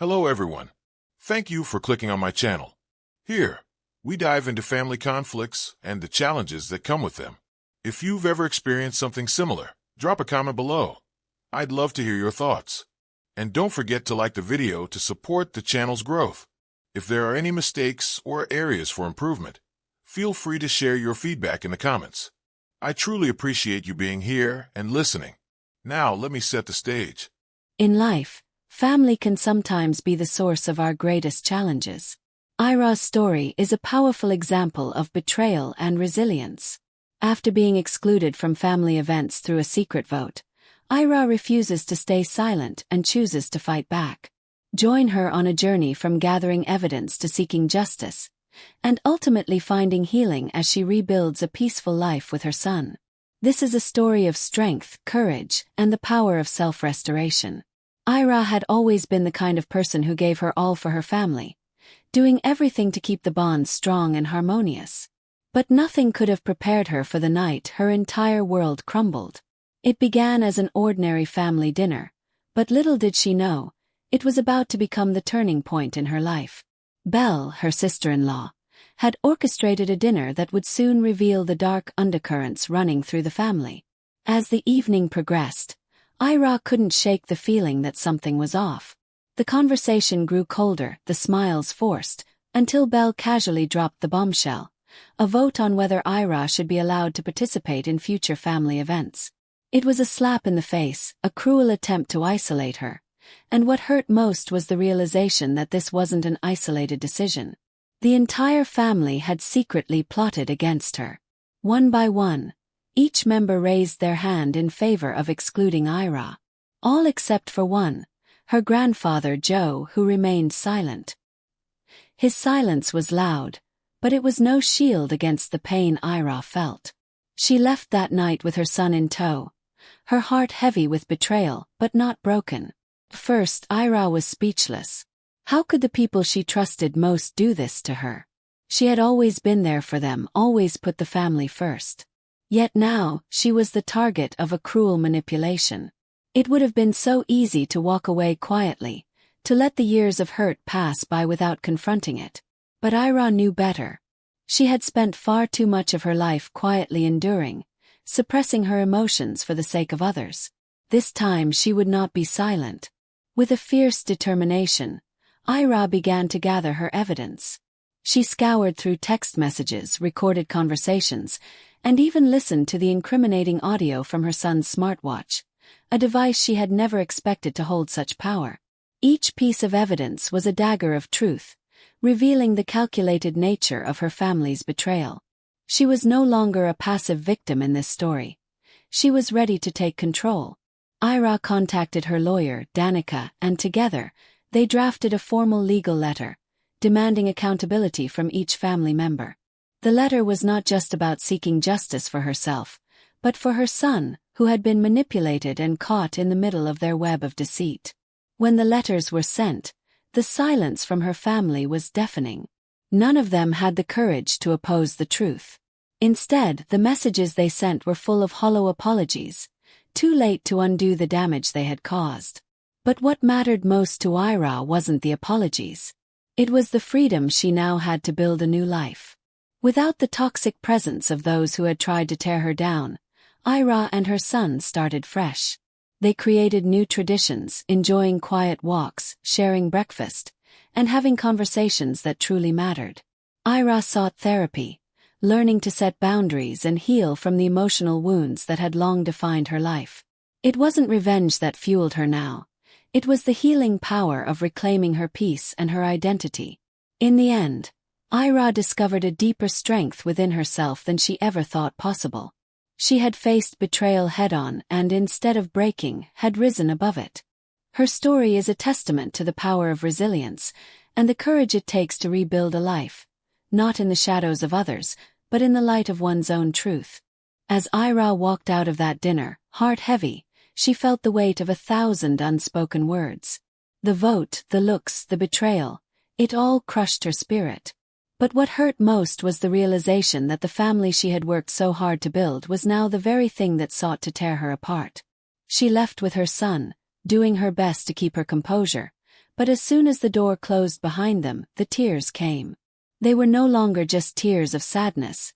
Hello everyone. Thank you for clicking on my channel. Here, we dive into family conflicts and the challenges that come with them. If you've ever experienced something similar, drop a comment below. I'd love to hear your thoughts. And don't forget to like the video to support the channel's growth. If there are any mistakes or areas for improvement, feel free to share your feedback in the comments. I truly appreciate you being here and listening. Now let me set the stage. In life, family can sometimes be the source of our greatest challenges. Ayra's story is a powerful example of betrayal and resilience. After being excluded from family events through a secret vote, Ayra refuses to stay silent and chooses to fight back. Join her on a journey from gathering evidence to seeking justice, and ultimately finding healing as she rebuilds a peaceful life with her son. This is a story of strength, courage, and the power of self-restoration. Ayra had always been the kind of person who gave her all for her family, doing everything to keep the bond strong and harmonious. But nothing could have prepared her for the night her entire world crumbled. It began as an ordinary family dinner, but little did she know, it was about to become the turning point in her life. Belle, her sister-in-law, had orchestrated a dinner that would soon reveal the dark undercurrents running through the family. As the evening progressed, Ayra couldn't shake the feeling that something was off. The conversation grew colder, the smiles forced, until Belle casually dropped the bombshell, a vote on whether Ayra should be allowed to participate in future family events. It was a slap in the face, a cruel attempt to isolate her, and what hurt most was the realization that this wasn't an isolated decision. The entire family had secretly plotted against her. One by one, each member raised their hand in favor of excluding Ayra. All except for one, her grandfather Joe, who remained silent. His silence was loud, but it was no shield against the pain Ayra felt. She left that night with her son in tow, her heart heavy with betrayal, but not broken. First, Ayra was speechless. How could the people she trusted most do this to her? She had always been there for them, always put the family first. Yet now, she was the target of a cruel manipulation. It would have been so easy to walk away quietly, to let the years of hurt pass by without confronting it. But Ayra knew better. She had spent far too much of her life quietly enduring, suppressing her emotions for the sake of others. This time she would not be silent. With a fierce determination, Ayra began to gather her evidence. She scoured through text messages, recorded conversations, and even listened to the incriminating audio from her son's smartwatch, a device she had never expected to hold such power. Each piece of evidence was a dagger of truth, revealing the calculated nature of her family's betrayal. She was no longer a passive victim in this story. She was ready to take control. Ayra contacted her lawyer, Danica, and together, they drafted a formal legal letter, demanding accountability from each family member. The letter was not just about seeking justice for herself, but for her son, who had been manipulated and caught in the middle of their web of deceit. When the letters were sent, the silence from her family was deafening. None of them had the courage to oppose the truth. Instead, the messages they sent were full of hollow apologies, too late to undo the damage they had caused. But what mattered most to Ayra wasn't the apologies. It was the freedom she now had to build a new life. Without the toxic presence of those who had tried to tear her down, Ayra and her son started fresh. They created new traditions, enjoying quiet walks, sharing breakfast, and having conversations that truly mattered. Ayra sought therapy, learning to set boundaries and heal from the emotional wounds that had long defined her life. It wasn't revenge that fueled her now. It was the healing power of reclaiming her peace and her identity. In the end, Ayra discovered a deeper strength within herself than she ever thought possible. She had faced betrayal head-on and, instead of breaking, had risen above it. Her story is a testament to the power of resilience and the courage it takes to rebuild a life, not in the shadows of others, but in the light of one's own truth. As Ayra walked out of that dinner, heart heavy, she felt the weight of 1,000 unspoken words. The vote, the looks, the betrayal, it all crushed her spirit. But what hurt most was the realization that the family she had worked so hard to build was now the very thing that sought to tear her apart. She left with her son, doing her best to keep her composure, But as soon as the door closed behind them, the tears came. They were no longer just tears of sadness.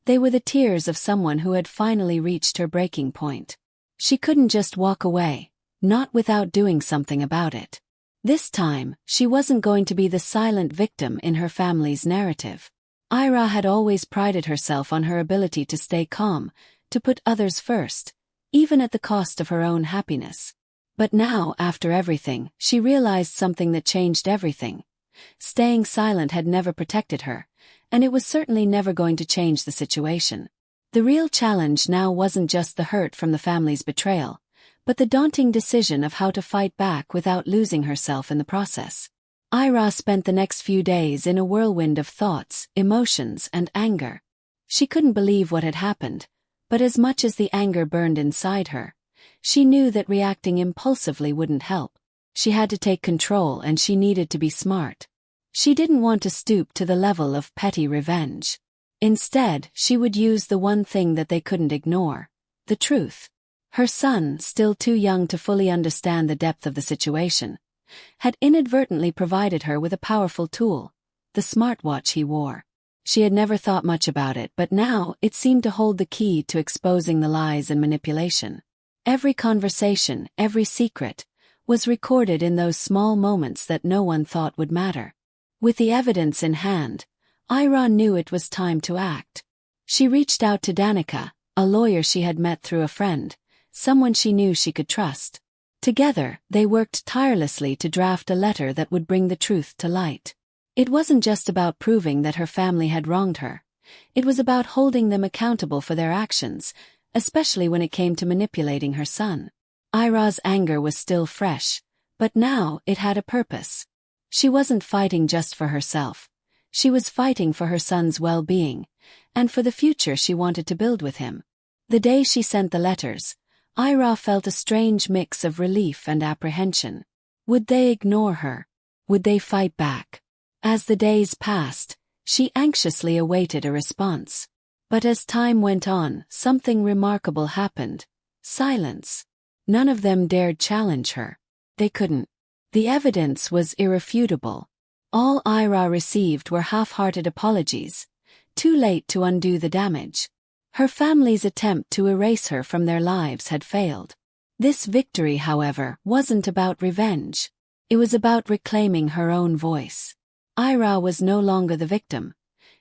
They were the tears of someone who had finally reached her breaking point. She couldn't just walk away, not without doing something about it. This time, she wasn't going to be the silent victim in her family's narrative. Ayra had always prided herself on her ability to stay calm, to put others first, even at the cost of her own happiness. But now, after everything, she realized something that changed everything. Staying silent had never protected her, and it was certainly never going to change the situation. The real challenge now wasn't just the hurt from the family's betrayal, but the daunting decision of how to fight back without losing herself in the process. Ayra spent the next few days in a whirlwind of thoughts, emotions, and anger. She couldn't believe what had happened, but as much as the anger burned inside her, she knew that reacting impulsively wouldn't help. She had to take control, and she needed to be smart. She didn't want to stoop to the level of petty revenge. Instead, she would use the one thing that they couldn't ignore: the truth. Her son, still too young to fully understand the depth of the situation, had inadvertently provided her with a powerful tool: the smartwatch he wore. She had never thought much about it, but now it seemed to hold the key to exposing the lies and manipulation. Every conversation, every secret, was recorded in those small moments that no one thought would matter. With the evidence in hand, Ayra knew it was time to act. She reached out to Danica, a lawyer she had met through a friend, someone she knew she could trust. Together, they worked tirelessly to draft a letter that would bring the truth to light. It wasn't just about proving that her family had wronged her. It was about holding them accountable for their actions, especially when it came to manipulating her son. Ayra's anger was still fresh, but now it had a purpose. She wasn't fighting just for herself. She was fighting for her son's well-being, and for the future she wanted to build with him. The day she sent the letters, Ayra felt a strange mix of relief and apprehension. Would they ignore her? Would they fight back? As the days passed, she anxiously awaited a response. But as time went on, something remarkable happened: silence. None of them dared challenge her. They couldn't. The evidence was irrefutable. All Ayra received were half-hearted apologies, too late to undo the damage. Her family's attempt to erase her from their lives had failed. This victory, however, wasn't about revenge. It was about reclaiming her own voice. Ayra was no longer the victim.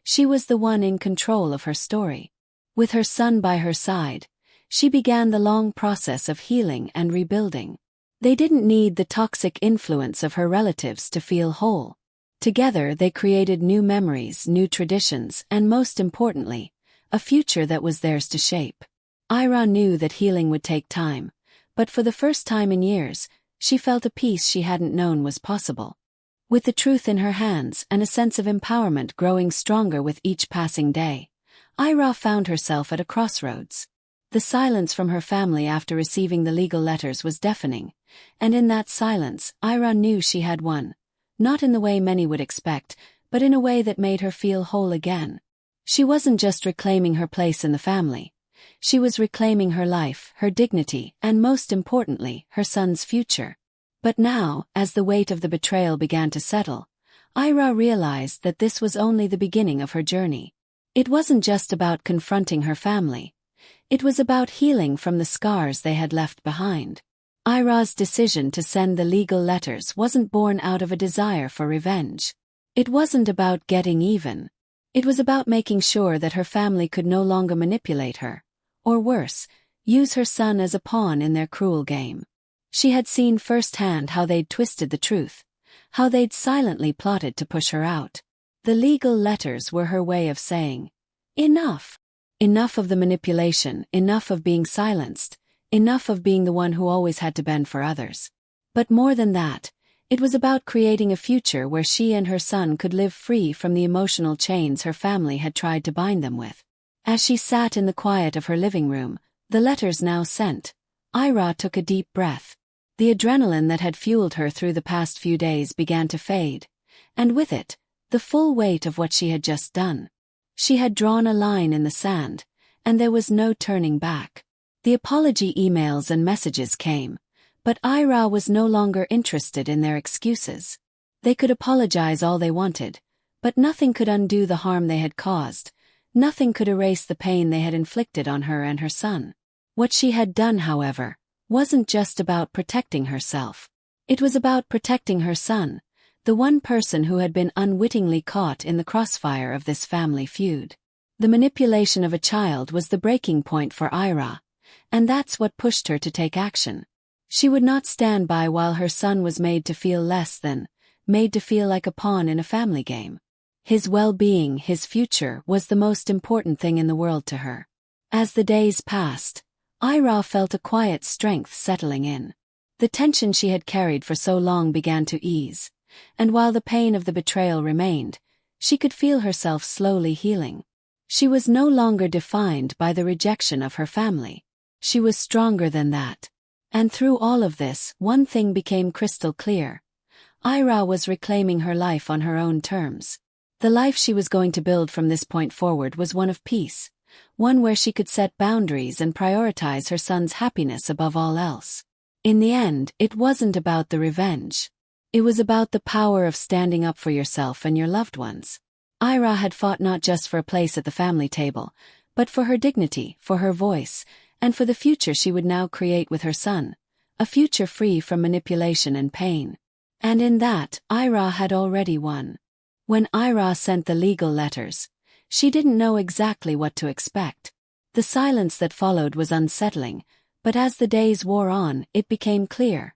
She was the one in control of her story. With her son by her side, she began the long process of healing and rebuilding. They didn't need the toxic influence of her relatives to feel whole. Together they created new memories, new traditions, and most importantly, a future that was theirs to shape. Ayra knew that healing would take time, but for the first time in years, she felt a peace she hadn't known was possible. With the truth in her hands and a sense of empowerment growing stronger with each passing day, Ayra found herself at a crossroads. The silence from her family after receiving the legal letters was deafening, and in that silence, Ayra knew she had won. Not in the way many would expect, but in a way that made her feel whole again. She wasn't just reclaiming her place in the family. She was reclaiming her life, her dignity, and most importantly, her son's future. But now, as the weight of the betrayal began to settle, Ayra realized that this was only the beginning of her journey. It wasn't just about confronting her family. It was about healing from the scars they had left behind. Ayra's decision to send the legal letters wasn't born out of a desire for revenge. It wasn't about getting even. It was about making sure that her family could no longer manipulate her, or worse, use her son as a pawn in their cruel game. She had seen firsthand how they'd twisted the truth, how they'd silently plotted to push her out. The legal letters were her way of saying, "Enough. Enough of the manipulation, enough of being silenced, enough of being the one who always had to bend for others." But more than that, it was about creating a future where she and her son could live free from the emotional chains her family had tried to bind them with. As she sat in the quiet of her living room, the letters now sent, Ayra took a deep breath. The adrenaline that had fueled her through the past few days began to fade, and with it, the full weight of what she had just done. She had drawn a line in the sand, and there was no turning back. The apology emails and messages came, But Ayra was no longer interested in their excuses. They could apologize all they wanted, but nothing could undo the harm they had caused. Nothing could erase the pain they had inflicted on her and her son. What she had done, however, wasn't just about protecting herself. It was about protecting her son, the one person who had been unwittingly caught in the crossfire of this family feud. The manipulation of a child was the breaking point for Ayra, and that's what pushed her to take action. She would not stand by while her son was made to feel less than, made to feel like a pawn in a family game. His well-being, his future, was the most important thing in the world to her. As the days passed, Ayra felt a quiet strength settling in. The tension she had carried for so long began to ease, and while the pain of the betrayal remained, she could feel herself slowly healing. She was no longer defined by the rejection of her family. She was stronger than that. And through all of this, one thing became crystal clear. Ayra was reclaiming her life on her own terms. The life she was going to build from this point forward was one of peace, one where she could set boundaries and prioritize her son's happiness above all else. In the end, it wasn't about the revenge. It was about the power of standing up for yourself and your loved ones. Ayra had fought not just for a place at the family table, but for her dignity, for her voice, and for the future she would now create with her son, a future free from manipulation and pain. And in that, Ayra had already won. When Ayra sent the legal letters, she didn't know exactly what to expect. The silence that followed was unsettling, but as the days wore on, it became clear.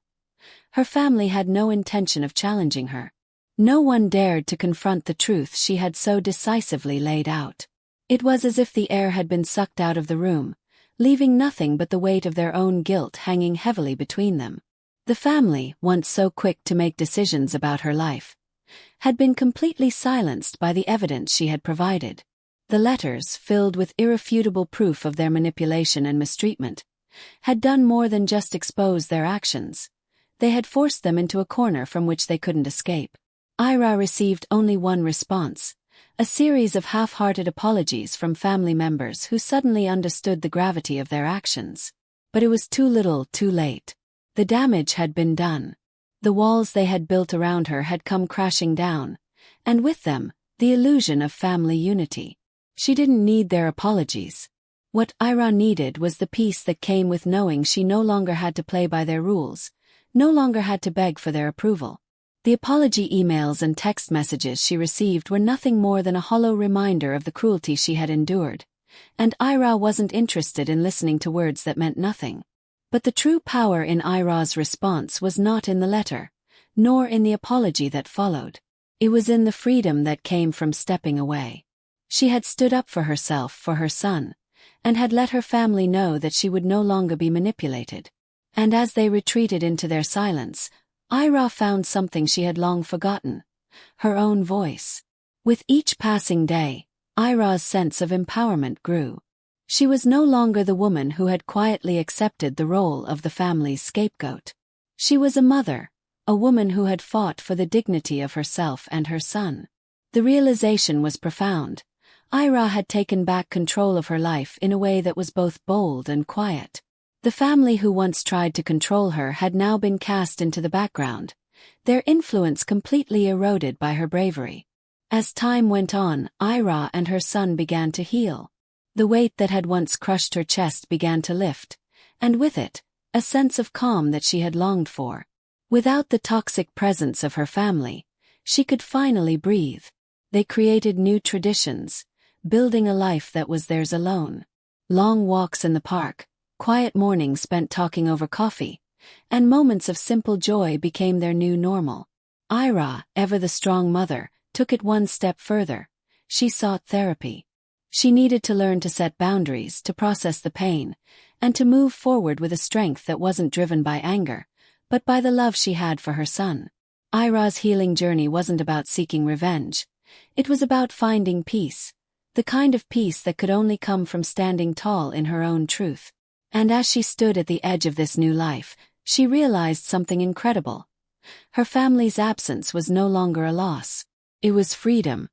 Her family had no intention of challenging her. No one dared to confront the truth she had so decisively laid out. It was as if the air had been sucked out of the room, leaving nothing but the weight of their own guilt hanging heavily between them. The family, once so quick to make decisions about her life, had been completely silenced by the evidence she had provided. The letters, filled with irrefutable proof of their manipulation and mistreatment, had done more than just expose their actions. They had forced them into a corner from which they couldn't escape. Ayra received only one response, a series of half-hearted apologies from family members who suddenly understood the gravity of their actions. But it was too little, too late. The damage had been done. The walls they had built around her had come crashing down, and with them, the illusion of family unity. She didn't need their apologies. What Ayra needed was the peace that came with knowing she no longer had to play by their rules, no longer had to beg for their approval. The apology emails and text messages she received were nothing more than a hollow reminder of the cruelty she had endured, and Ayra wasn't interested in listening to words that meant nothing. But the true power in Ayra's response was not in the letter, nor in the apology that followed. It was in the freedom that came from stepping away. She had stood up for herself, for her son, and had let her family know that she would no longer be manipulated. And as they retreated into their silence, Ayra found something she had long forgotten: her own voice. With each passing day, Ayra's sense of empowerment grew. She was no longer the woman who had quietly accepted the role of the family's scapegoat. She was a mother, a woman who had fought for the dignity of herself and her son. The realization was profound. Ayra had taken back control of her life in a way that was both bold and quiet. The family who once tried to control her had now been cast into the background, their influence completely eroded by her bravery. As time went on, Ayra and her son began to heal. The weight that had once crushed her chest began to lift, and with it, a sense of calm that she had longed for. Without the toxic presence of her family, she could finally breathe. They created new traditions, building a life that was theirs alone. Long walks in the park, quiet mornings spent talking over coffee, and moments of simple joy became their new normal. Ayra, ever the strong mother, took it one step further. She sought therapy. She needed to learn to set boundaries, to process the pain, and to move forward with a strength that wasn't driven by anger, but by the love she had for her son. Ayra's healing journey wasn't about seeking revenge. It was about finding peace, the kind of peace that could only come from standing tall in her own truth. And as she stood at the edge of this new life, she realized something incredible. Her family's absence was no longer a loss. It was freedom.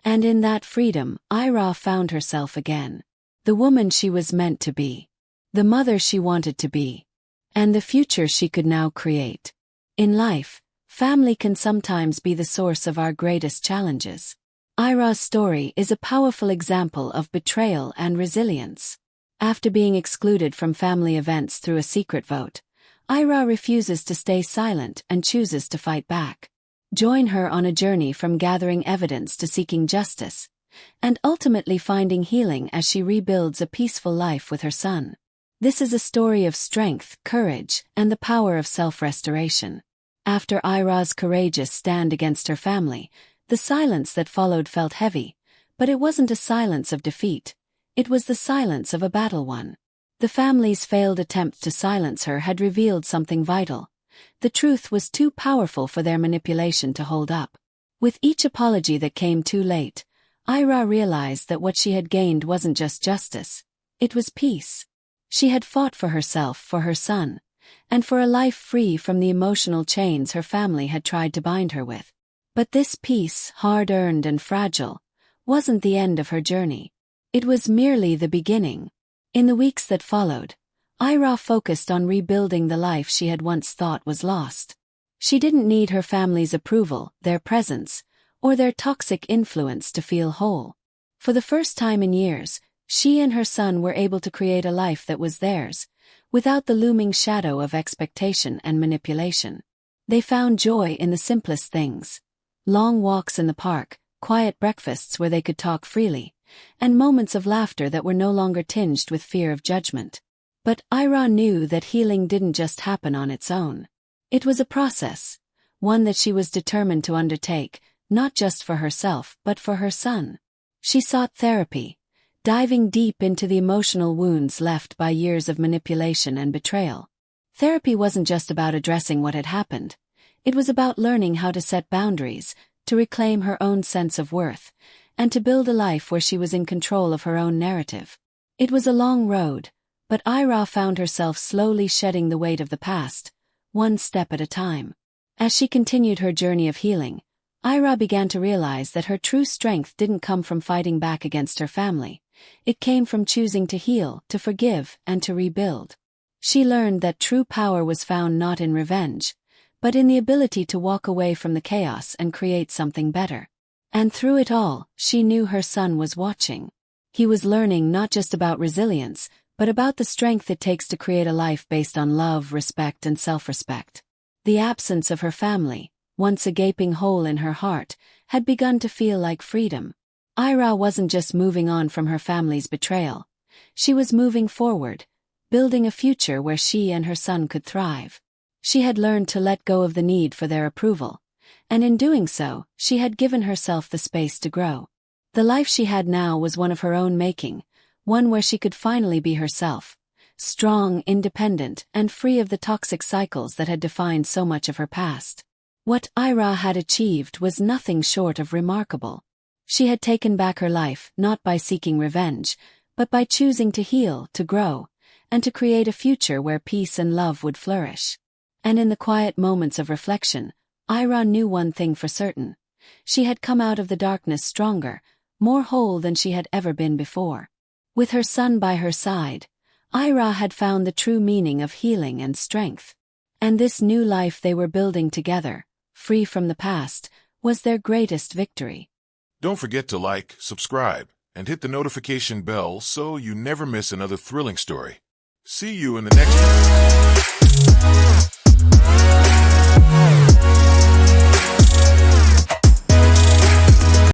And in that freedom, Ayra found herself again. The woman she was meant to be. The mother she wanted to be. and the future she could now create. In life, family can sometimes be the source of our greatest challenges. Ayra's story is a powerful example of betrayal and resilience. After being excluded from family events through a secret vote, Ayra refuses to stay silent and chooses to fight back. Join her on a journey from gathering evidence to seeking justice, and ultimately finding healing as she rebuilds a peaceful life with her son. This is a story of strength, courage, and the power of self-restoration. After Ayra's courageous stand against her family, the silence that followed felt heavy, but it wasn't a silence of defeat. It was the silence of a battle won. The family's failed attempt to silence her had revealed something vital. The truth was too powerful for their manipulation to hold up. With each apology that came too late, Ayra realized that what she had gained wasn't just justice. It was peace. She had fought for herself, for her son, and for a life free from the emotional chains her family had tried to bind her with. But this peace, hard-earned and fragile, wasn't the end of her journey. It was merely the beginning. In the weeks that followed, Ayra focused on rebuilding the life she had once thought was lost. She didn't need her family's approval, their presence, or their toxic influence to feel whole. For the first time in years, she and her son were able to create a life that was theirs, without the looming shadow of expectation and manipulation. They found joy in the simplest things: long walks in the park, quiet breakfasts where they could talk freely, and moments of laughter that were no longer tinged with fear of judgment. But Ayra knew that healing didn't just happen on its own. It was a process, one that she was determined to undertake, not just for herself but for her son. She sought therapy, diving deep into the emotional wounds left by years of manipulation and betrayal. Therapy wasn't just about addressing what had happened. It was about learning how to set boundaries, to reclaim her own sense of worth, and to build a life where she was in control of her own narrative. It was a long road, but Ayra found herself slowly shedding the weight of the past, one step at a time. As she continued her journey of healing, Ayra began to realize that her true strength didn't come from fighting back against her family. It came from choosing to heal, to forgive, and to rebuild. She learned that true power was found not in revenge, but in the ability to walk away from the chaos and create something better. And through it all, she knew her son was watching. He was learning not just about resilience, but about the strength it takes to create a life based on love, respect, and self-respect. The absence of her family, once a gaping hole in her heart, had begun to feel like freedom. Ayra wasn't just moving on from her family's betrayal. She was moving forward, building a future where she and her son could thrive. She had learned to let go of the need for their approval, and in doing so, she had given herself the space to grow. The life she had now was one of her own making, one where she could finally be herself, strong, independent, and free of the toxic cycles that had defined so much of her past. What Ayra had achieved was nothing short of remarkable. She had taken back her life not by seeking revenge, but by choosing to heal, to grow, and to create a future where peace and love would flourish. And in the quiet moments of reflection, Ayra knew one thing for certain. She had come out of the darkness stronger, more whole than she had ever been before. With her son by her side, Ayra had found the true meaning of healing and strength. And this new life they were building together, free from the past, was their greatest victory. Don't forget to like, subscribe, and hit the notification bell so you never miss another thrilling story. See you in the next one.